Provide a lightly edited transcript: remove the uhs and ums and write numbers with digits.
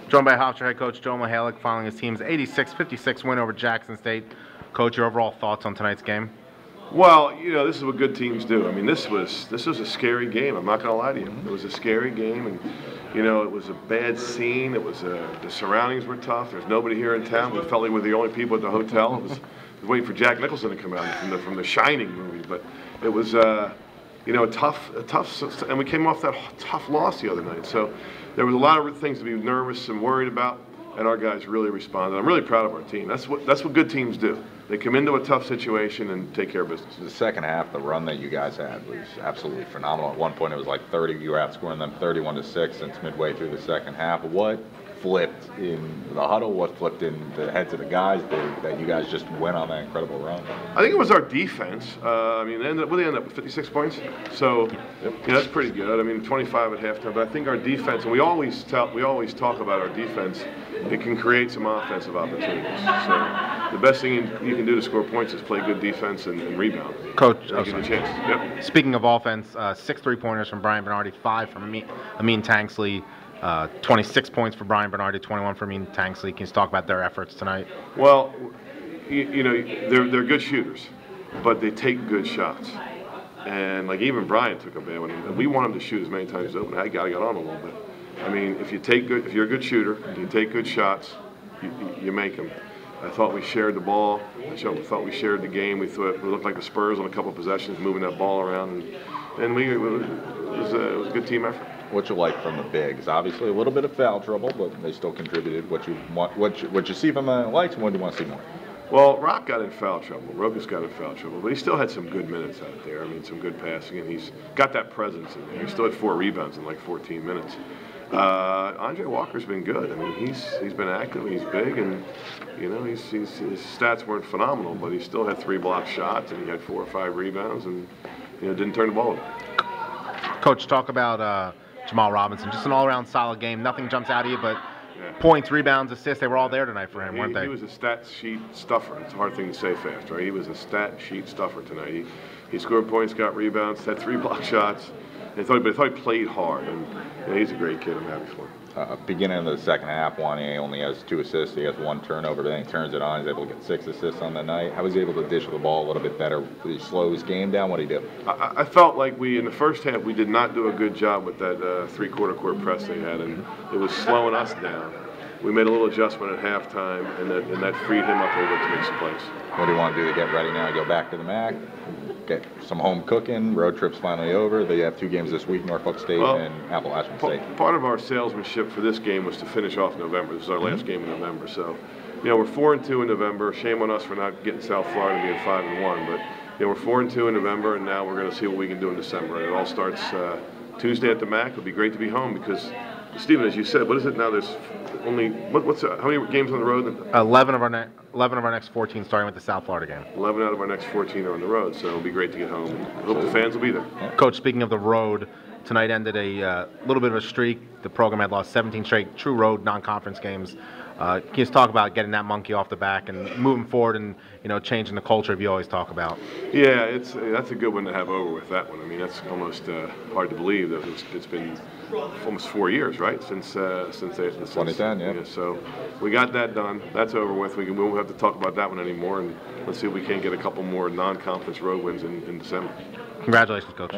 Joined by Hofstra head coach Joe Mihalich following his team's 86-56 win over Jackson State. Coach, your overall thoughts on tonight's game? Well, you know, this is what good teams do. I mean, this was a scary game. I'm not going to lie to you. It was a scary game, and you know, it was a bad scene. It was the surroundings were tough. There's nobody here in town. We felt like we were the only people at the hotel. I was waiting for Jack Nicholson to come out from the Shining movie, but it was you know, a tough, and we came off that tough loss the other night. So there was a lot of things to be nervous and worried about, and our guys really responded. I'm really proud of our team. That's what good teams do. They come into a tough situation and take care of business. The second half, the run that you guys had was absolutely phenomenal. At one point, it was like 30. You were outscoring them 31-6 since midway through the second half. What flipped in the huddle? What flipped in the heads of the guys that you guys just went on that incredible run? I think it was our defense. I mean, they ended up with 56 points. So, yeah, that's pretty good. I mean, 25 at halftime. But I think our defense, and we always talk about our defense. It can create some offensive opportunities. So the best thing you can do to score points is play good defense and rebound. Coach, give you a chance. Yep. Speaking of offense, 6 3-pointers from Brian Bernardi, 5 from Amin Tanksley, 26 points for Brian Bernardi, 21 for Amin Tanksley. Can you talk about their efforts tonight? Well, you know, they're good shooters, but they take good shots. And like even Brian took a bad one. And we want him to shoot as many times as open. I got on a little bit. I mean, if you're a good shooter, you take good shots, you make them. I thought we shared the ball. I thought we shared the game. We looked like the Spurs on a couple of possessions, moving that ball around, and it was a good team effort. What you like from the bigs? Obviously, a little bit of foul trouble, but they still contributed. What you see from the lights, and what do you want to see more? Well, Rock got in foul trouble. Rokas got in foul trouble, but he still had some good minutes out there. I mean, some good passing, and he's got that presence in there. He still had 4 rebounds in like 14 minutes. Andre Walker's been good. I mean, he's been active. He's big, and you know, his stats weren't phenomenal, but he still had 3 blocked shots, and he had 4 or 5 rebounds, and you know, didn't turn the ball over. Coach, talk about Jamal Robinson. Just an all-around solid game. Nothing jumps out at you, but points, rebounds, assists, they were all there tonight for him, weren't they? He was a stat sheet stuffer. It's a hard thing to say fast, right? He was a stat sheet stuffer tonight. He scored points, got rebounds, had 3 blocked shots. I thought he played hard, and you know, he's a great kid. I'm happy for him. Beginning of the second half, Wanye only has 2 assists. He has 1 turnover. Then he turns it on. He's able to get 6 assists on the night. How was he able to dish the ball a little bit better? Did he slow his game down? What did he do? I felt like in the first half, we did not do a good job with that 3/4 court press they had, and it was slowing us down. We made a little adjustment at halftime, and that freed him up a little bit to make some plays. What do you want to do to get ready now? Go back to the MAC, get some home cooking. Road trip's finally over. They have 2 games this week: Norfolk State and Appalachian State. Part of our salesmanship for this game was to finish off November. This is our last game in November, so you know, we're 4-2 in November. Shame on us for not getting South Florida being 5-1, but you know, we're 4-2 in November, and now we're going to see what we can do in December. And it all starts Tuesday at the MAC. It'll be great to be home because, Stephen, as you said, what is it now? There's only how many games on the road? 11 of our next 14, starting with the South Florida game. 11 out of our next 14 are on the road, so it'll be great to get home. I hope the fans will be there. Coach, speaking of the road, tonight ended a little bit of a streak. The program had lost 17 straight true road non-conference games. Can you just talk about getting that monkey off the back and moving forward and, you know, changing the culture you always talk about? Yeah, that's a good one to have over with, that one. I mean, that's almost hard to believe that it's been almost 4 years, right, since 2010, yeah. So we got that done. That's over with. We won't have to talk about that one anymore, and let's see if we can't get a couple more non-conference road wins in December. Congratulations, Coach.